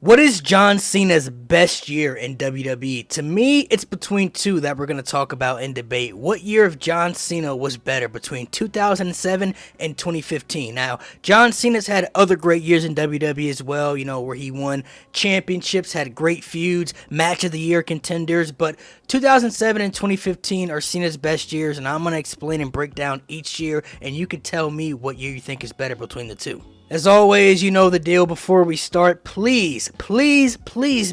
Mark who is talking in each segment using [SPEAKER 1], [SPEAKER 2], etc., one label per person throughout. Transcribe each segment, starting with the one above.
[SPEAKER 1] What is John Cena's best year in WWE? To me, it's between two that we're going to talk about and debate. What year of John Cena was better between 2007 and 2015? Now, John Cena's had other great years in WWE as well, where he won championships, had great feuds, match of the year contenders, but 2007 and 2015 are Cena's best years, and I'm going to explain and break down each year, and you can tell me what year you think is better between the two. As always, you know the deal. Before we start, please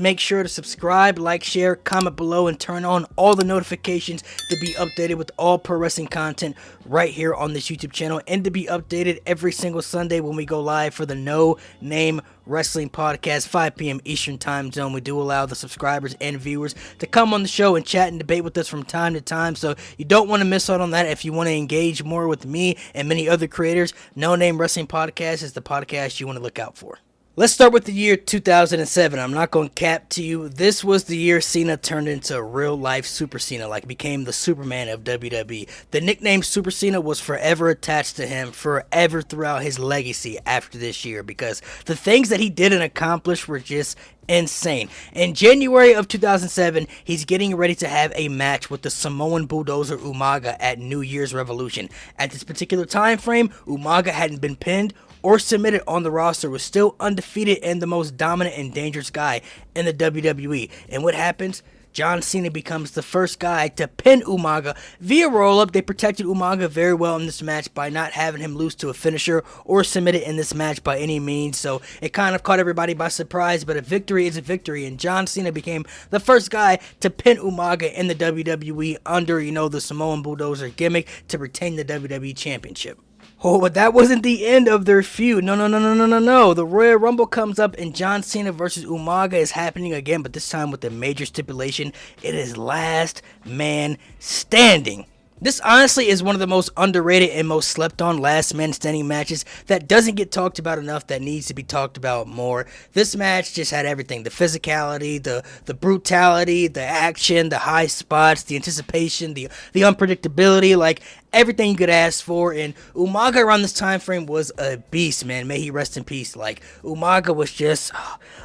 [SPEAKER 1] make sure to subscribe, like, share, comment below, and turn on all the notifications to be updated with all pro wrestling content right here on this YouTube channel, and to be updated every single Sunday when we go live for the No Name Wrestling Podcast, 5 p.m. Eastern Time Zone. We do allow the subscribers and viewers to come on the show and chat and debate with us from time to time, so you don't want to miss out on that. If you want to engage more with me and many other creators, No Name Wrestling Podcast is the podcast you want to look out for. Let's start with the year 2007. I'm not going to cap to you. This was the year Cena turned into real life Super Cena, like became the Superman of WWE. The nickname Super Cena was forever attached to him, forever throughout his legacy after this year, because the things that he did and accomplished were just insane. In January of 2007, he's getting ready to have a match with the Samoan bulldozer Umaga at New Year's Revolution. At this particular time frame, Umaga hadn't been pinned or submitted on the roster, was still undefeated and the most dominant and dangerous guy in the WWE. And what happens? John Cena becomes the first guy to pin Umaga via roll-up. They protected Umaga very well in this match by not having him lose to a finisher or submitted in this match by any means. So it kind of caught everybody by surprise, but a victory is a victory. And John Cena became the first guy to pin Umaga in the WWE under, the Samoan bulldozer gimmick to retain the WWE Championship. Oh, but that wasn't the end of their feud. No. The Royal Rumble comes up and John Cena versus Umaga is happening again, but this time with a major stipulation. It is last man standing. This honestly is one of the most underrated and most slept on last man standing matches that doesn't get talked about enough, that needs to be talked about more. This match just had everything: the physicality, the brutality, the action, the high spots, the anticipation, the unpredictability, like everything you could ask for. And Umaga around this time frame was a beast, man. May he rest in peace. Like, Umaga was just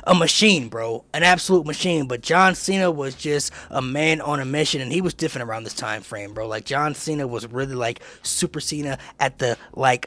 [SPEAKER 1] a machine, bro, an absolute machine. But John Cena was just a man on a mission, and he was different around this time frame, bro. Like, John Cena was really like Super Cena at the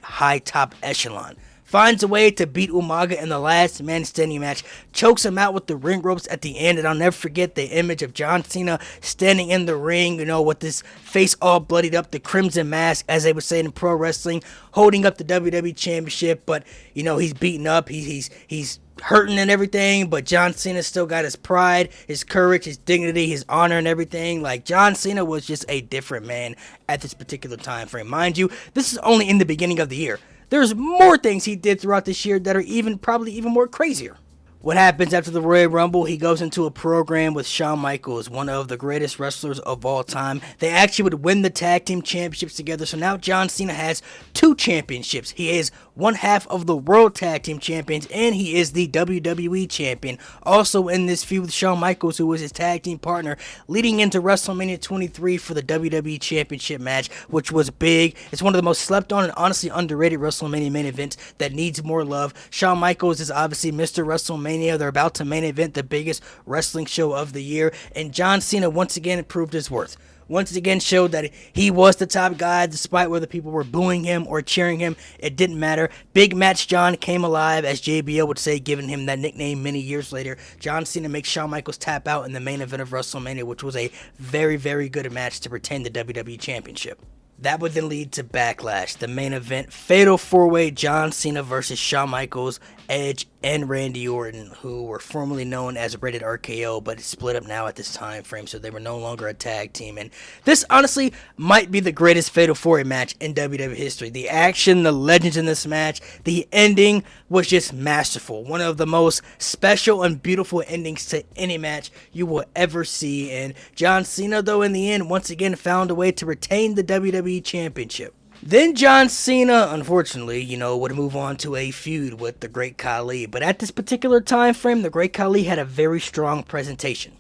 [SPEAKER 1] high top echelon. Finds a way to beat Umaga in the last man standing match, chokes him out with the ring ropes at the end, and I'll never forget the image of John Cena standing in the ring, with his face all bloodied up, the crimson mask, as they would say in pro wrestling, holding up the WWE Championship, but, he's beaten up, he's hurting and everything, but John Cena still got his pride, his courage, his dignity, his honor, and everything. Like, John Cena was just a different man at this particular time frame. Mind you, this is only in the beginning of the year. There's more things he did throughout this year that are probably even more crazier. What happens after the Royal Rumble? He goes into a program with Shawn Michaels, one of the greatest wrestlers of all time. They actually would win the tag team championships together. So now John Cena has 2 championships. He is one half of the World Tag Team Champions, and he is the WWE Champion. Also in this feud with Shawn Michaels, who was his tag team partner, leading into WrestleMania 23 for the WWE Championship match, which was big. It's one of the most slept on and honestly underrated WrestleMania main events that needs more love. Shawn Michaels is obviously Mr. WrestleMania. They're about to main event the biggest wrestling show of the year, and John Cena once again proved his worth. Once again showed that he was the top guy, despite whether people were booing him or cheering him. It didn't matter. Big Match John came alive, as JBL would say, giving him that nickname many years later. John Cena makes Shawn Michaels tap out in the main event of WrestleMania, which was a very, very good match to retain the WWE Championship. That would then lead to Backlash, the main event, Fatal 4-Way, John Cena versus Shawn Michaels, Edge, and Randy Orton, who were formerly known as Rated RKO, but split up now at this time frame, so they were no longer a tag team. And this honestly might be the greatest Fatal 4-Way match in WWE history. The action, the legends in this match, the ending was just masterful. One of the most special and beautiful endings to any match you will ever see. And John Cena, though, in the end, once again found a way to retain the WWE Championship. Then John Cena, unfortunately, would move on to a feud with the Great Khali. But at this particular time frame, the Great Khali had a very strong presentation.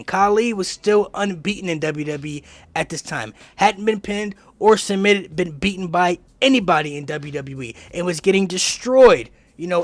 [SPEAKER 1] Khali was still unbeaten in WWE at this time. Hadn't been pinned or submitted, been beaten by anybody in WWE, and was getting destroyed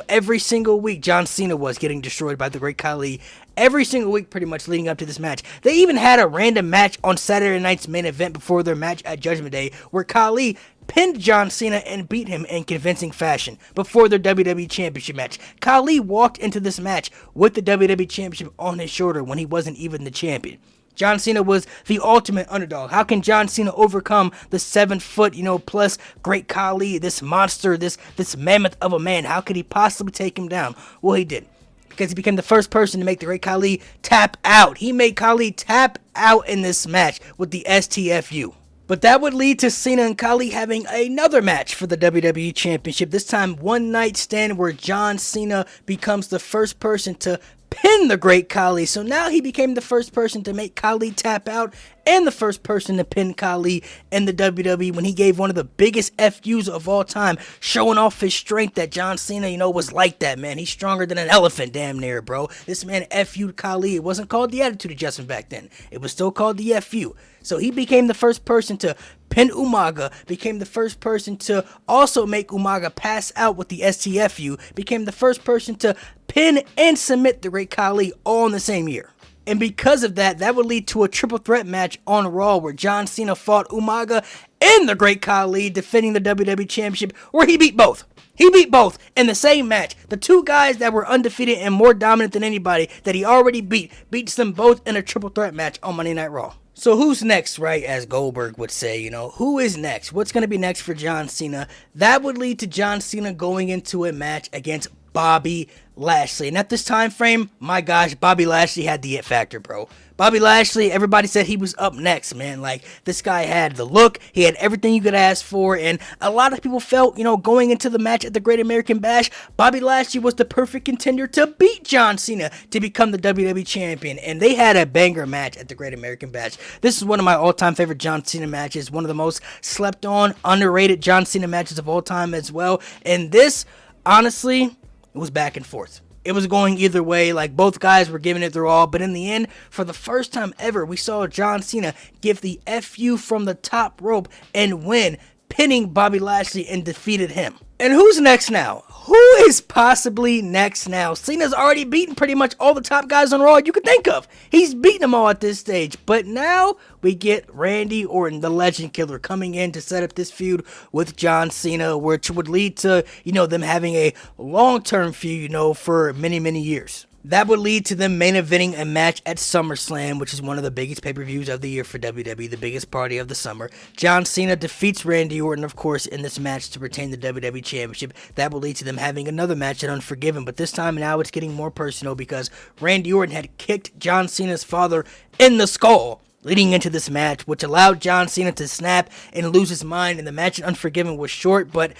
[SPEAKER 1] Every single week, John Cena was getting destroyed by the Great Khali. Every single week, pretty much, leading up to this match. They even had a random match on Saturday night's main event before their match at Judgment Day, where Khali pinned John Cena and beat him in convincing fashion before their WWE Championship match. Khali walked into this match with the WWE Championship on his shoulder when he wasn't even the champion. John Cena was the ultimate underdog. How can John Cena overcome the 7-foot, plus Great Khali, this monster, this mammoth of a man? How could he possibly take him down? Well, he did. Because he became the first person to make the Great Khali tap out. He made Khali tap out in this match with the STFU. But that would lead to Cena and Khali having another match for the WWE Championship. This time, one night stand where John Cena becomes the first person to pin the Great Khali. So now he became the first person to make Khali tap out and the first person to pin Khali in the WWE when he gave one of the biggest FUs of all time, showing off his strength that John Cena, was like that, man. He's stronger than an elephant, damn near, bro. This man FU'd Khali. It wasn't called the Attitude Adjustment back then. It was still called the FU. So he became the first person to pin Umaga, became the first person to also make Umaga pass out with the STFU, became the first person to pin and submit the Great Khali all in the same year. And because of that, that would lead to a triple threat match on Raw where John Cena fought Umaga and the Great Khali, defending the WWE Championship, where he beat both. He beat both in the same match. The two guys that were undefeated and more dominant than anybody that he already beats them both in a triple threat match on Monday Night Raw. So who's next, right, as Goldberg would say, who is next? What's going to be next for John Cena? That would lead to John Cena going into a match against Bobby Lashley. And at this time frame, my gosh, Bobby Lashley had the it factor, bro. Bobby Lashley, everybody said he was up next, man. Like, this guy had the look, he had everything you could ask for, and a lot of people felt, going into the match at the Great American Bash, Bobby Lashley was the perfect contender to beat John Cena to become the WWE Champion, and they had a banger match at the Great American Bash. This is one of my all-time favorite John Cena matches, one of the most slept-on, underrated John Cena matches of all time as well, and this, honestly, it was back and forth. It was going either way, like both guys were giving it their all, but in the end, for the first time ever, we saw John Cena give the FU from the top rope and win, pinning Bobby Lashley and defeated him. And who's next now? Who is possibly next now? Cena's already beaten pretty much all the top guys on Raw you could think of. He's beaten them all at this stage. But now we get Randy Orton, the Legend Killer, coming in to set up this feud with John Cena, which would lead to, them having a long-term feud, for many, many years. That would lead to them main eventing a match at SummerSlam, which is one of the biggest pay-per-views of the year for WWE, the biggest party of the summer. John Cena defeats Randy Orton, of course, in this match to retain the WWE Championship. That will lead to them having another match at Unforgiven, but this time now it's getting more personal because Randy Orton had kicked John Cena's father in the skull leading into this match, which allowed John Cena to snap and lose his mind, and the match at Unforgiven was short, but,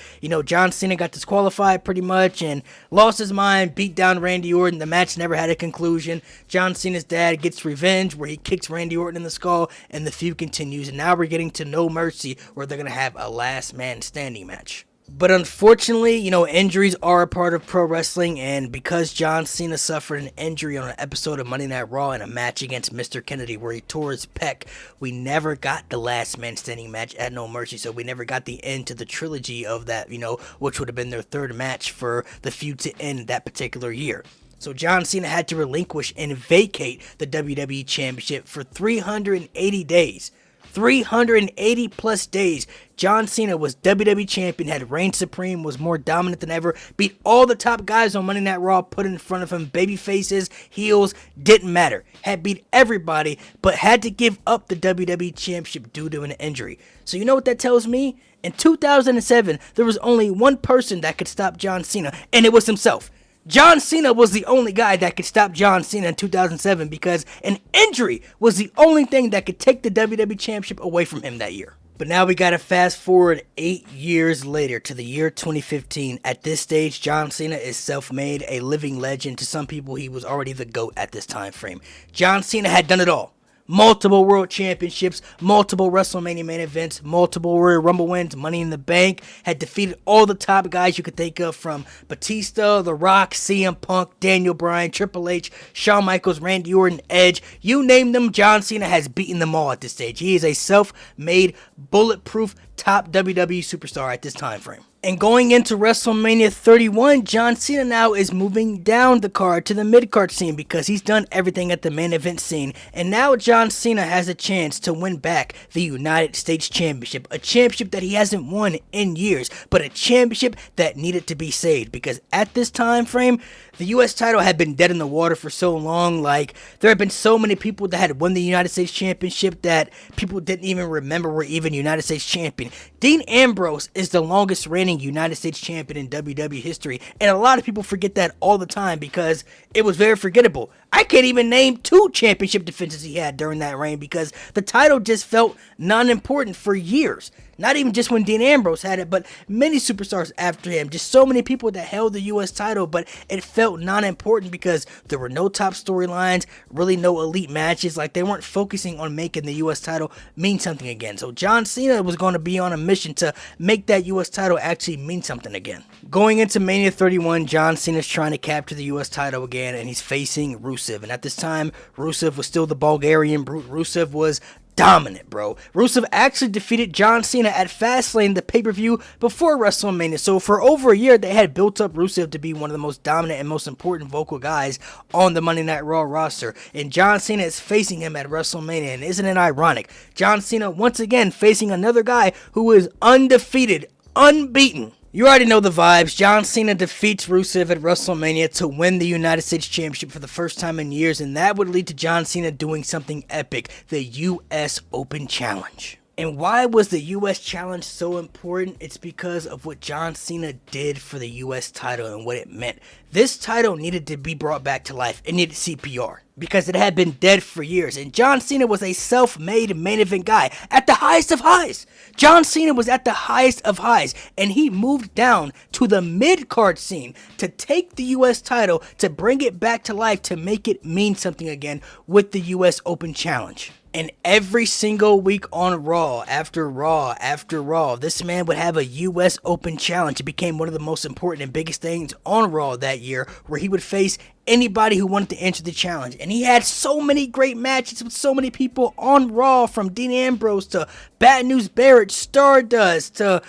[SPEAKER 1] John Cena got disqualified pretty much and lost his mind, beat down Randy Orton. The match never had a conclusion. John Cena's dad gets revenge where he kicks Randy Orton in the skull, and the feud continues, and now we're getting to No Mercy, where they're going to have a last man standing match. But unfortunately, injuries are a part of pro wrestling, and because John Cena suffered an injury on an episode of Monday Night Raw in a match against Mr. Kennedy where he tore his pec, we never got the last man standing match at No Mercy, so we never got the end to the trilogy of that, which would have been their third match for the feud to end that particular year. So John Cena had to relinquish and vacate the WWE Championship for 380 days. 380 plus days. John Cena was WWE Champion, had reigned supreme, was more dominant than ever, beat all the top guys on Monday Night Raw, put in front of him, baby faces, heels, didn't matter. Had beat everybody, but had to give up the WWE Championship due to an injury. So you know what that tells me? In 2007, there was only one person that could stop John Cena, and it was himself. John Cena was the only guy that could stop John Cena in 2007 because an injury was the only thing that could take the WWE Championship away from him that year. But now we gotta fast forward 8 years later to the year 2015. At this stage, John Cena is self-made, a living legend. To some people, he was already the GOAT at this time frame. John Cena had done it all. Multiple world championships, multiple WrestleMania main events, multiple Royal Rumble wins, Money in the Bank, had defeated all the top guys you could think of, from Batista, The Rock, CM Punk, Daniel Bryan, Triple H, Shawn Michaels, Randy Orton, Edge. You name them, John Cena has beaten them all at this stage. He is a self-made, bulletproof, top WWE superstar at this time frame. And going into WrestleMania 31, John Cena now is moving down the card to the mid-card scene because he's done everything at the main event scene. And now John Cena has a chance to win back the United States Championship. A championship that he hasn't won in years, but a championship that needed to be saved. Because at this time frame, the U.S. title had been dead in the water for so long. Like, there had been so many people that had won the United States Championship that people didn't even remember were even United States champion. Dean Ambrose is the longest reigning United States champion in WWE history, and a lot of people forget that all the time because it was very forgettable. I can't even name 2 championship defenses he had during that reign because the title just felt non-important for years. Not even just when Dean Ambrose had it, but many superstars after him. Just so many people that held the U.S. title, but it felt non-important because there were no top storylines, really no elite matches. Like, they weren't focusing on making the U.S. title mean something again. So John Cena was going to be on a mission to make that U.S. title actually mean something again. Going into Mania 31, John Cena's trying to capture the U.S. title again, and he's facing Rusev. And at this time, Rusev was still the Bulgarian Brute. Rusev was dominant, bro. Rusev actually defeated John Cena at Fastlane, the pay-per-view before WrestleMania. So for over a year, they had built up Rusev to be one of the most dominant and most important vocal guys on the Monday Night Raw roster. And John Cena is facing him at WrestleMania. And isn't it ironic? John Cena once again facing another guy who is undefeated, unbeaten. You already know the vibes. John Cena defeats Rusev at WrestleMania to win the United States Championship for the first time in years, and that would lead to John Cena doing something epic, the U.S. Open Challenge. And why was the U.S. Challenge so important? It's because of what John Cena did for the U.S. title and what it meant. This title needed to be brought back to life. It needed CPR because it had been dead for years. And John Cena was a self-made main event guy at the highest of highs. John Cena was at the highest of highs, and he moved down to the mid-card scene to take the U.S. title, to bring it back to life, to make it mean something again with the U.S. Open Challenge. And every single week on Raw, after Raw, after Raw, this man would have a U.S. Open Challenge. It became one of the most important and biggest things on Raw that year, where he would face anybody who wanted to enter the challenge. And he had so many great matches with so many people on Raw, from Dean Ambrose to Bad News Barrett, Stardust to,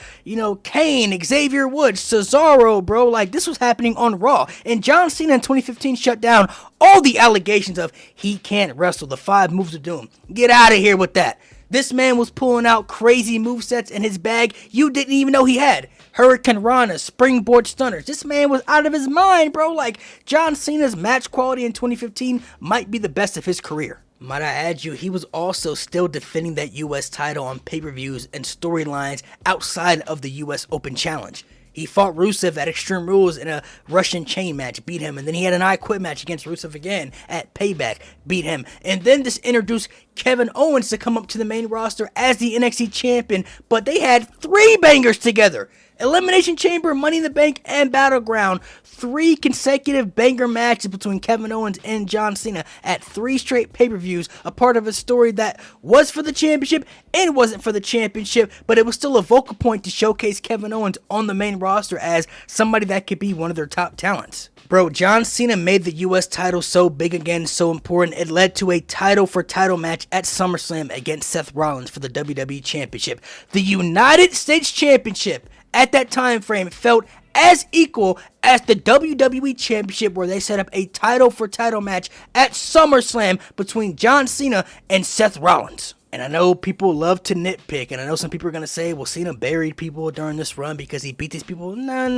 [SPEAKER 1] Kane, Xavier Woods, Cesaro, bro. Like, this was happening on Raw. And John Cena in 2015 shut down all the allegations of he can't wrestle, the 5 moves of doom. Get out of here with that. This man was pulling out crazy movesets in his bag you didn't even know he had. Hurricane Rana, springboard stunners. This man was out of his mind, bro. Like, John Cena's match quality in 2015 might be the best of his career. Might I add you, he was also still defending that U.S. title on pay-per-views and storylines outside of the U.S. Open Challenge. He fought Rusev at Extreme Rules in a Russian chain match, beat him. And then he had an I Quit match against Rusev again at Payback, beat him. And then just introduced Kevin Owens to come up to the main roster as the NXT champion. But they had 3 bangers together. Elimination Chamber, Money in the Bank, and Battleground. 3 consecutive banger matches between Kevin Owens and John Cena at 3 straight pay-per-views, a part of a story that was for the championship and wasn't for the championship, but it was still a vocal point to showcase Kevin Owens on the main roster as somebody that could be one of their top talents. Bro, John Cena made the U.S. title so big again, so important, it led to a title-for-title match at SummerSlam against Seth Rollins for the WWE Championship. The United States Championship at that time frame felt as equal as the WWE Championship, where they set up a title-for-title match at SummerSlam between John Cena and Seth Rollins. And I know people love to nitpick, and I know some people are going to say, well, Cena buried people during this run because he beat these people. No,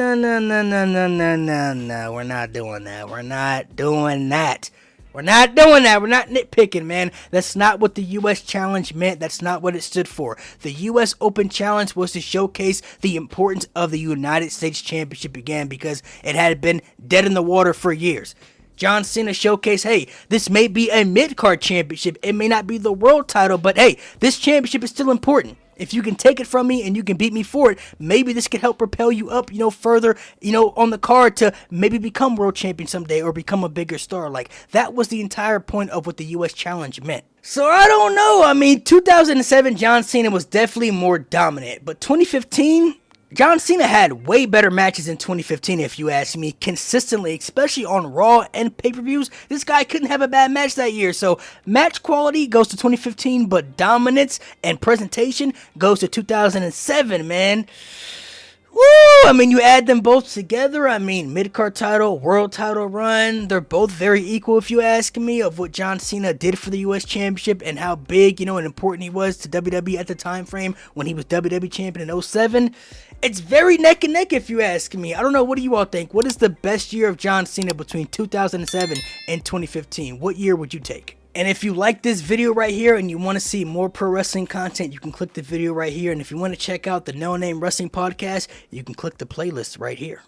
[SPEAKER 1] we're not doing that. We're not doing that. We're not nitpicking, man. That's not what the U.S. Challenge meant. That's not what it stood for. The U.S. Open Challenge was to showcase the importance of the United States Championship again because it had been dead in the water for years. John Cena showcased, hey, this may be a mid-card championship. It may not be the world title, but hey, this championship is still important. If you can take it from me and you can beat me for it, maybe this could help propel you up, further, on the card to maybe become world champion someday or become a bigger star. Like, that was the entire point of what the U.S. Challenge meant. So I don't know. 2007, John Cena was definitely more dominant, but 2015... John Cena had way better matches in 2015, if you ask me, consistently, especially on Raw and pay-per-views. This guy couldn't have a bad match that year, so match quality goes to 2015, but dominance and presentation goes to 2007, man. Woo! I mean, you add them both together. I mean, mid-card title, world title run. They're both very equal, if you ask me, of what John Cena did for the U.S. Championship and how big, and important he was to WWE at the time frame when he was WWE Champion in 07. It's very neck and neck, if you ask me. I don't know. What do you all think? What is the best year of John Cena between 2007 and 2015? What year would you take? And if you like this video right here and you want to see more pro wrestling content, you can click the video right here. And if you want to check out the No Name Wrestling Podcast, you can click the playlist right here.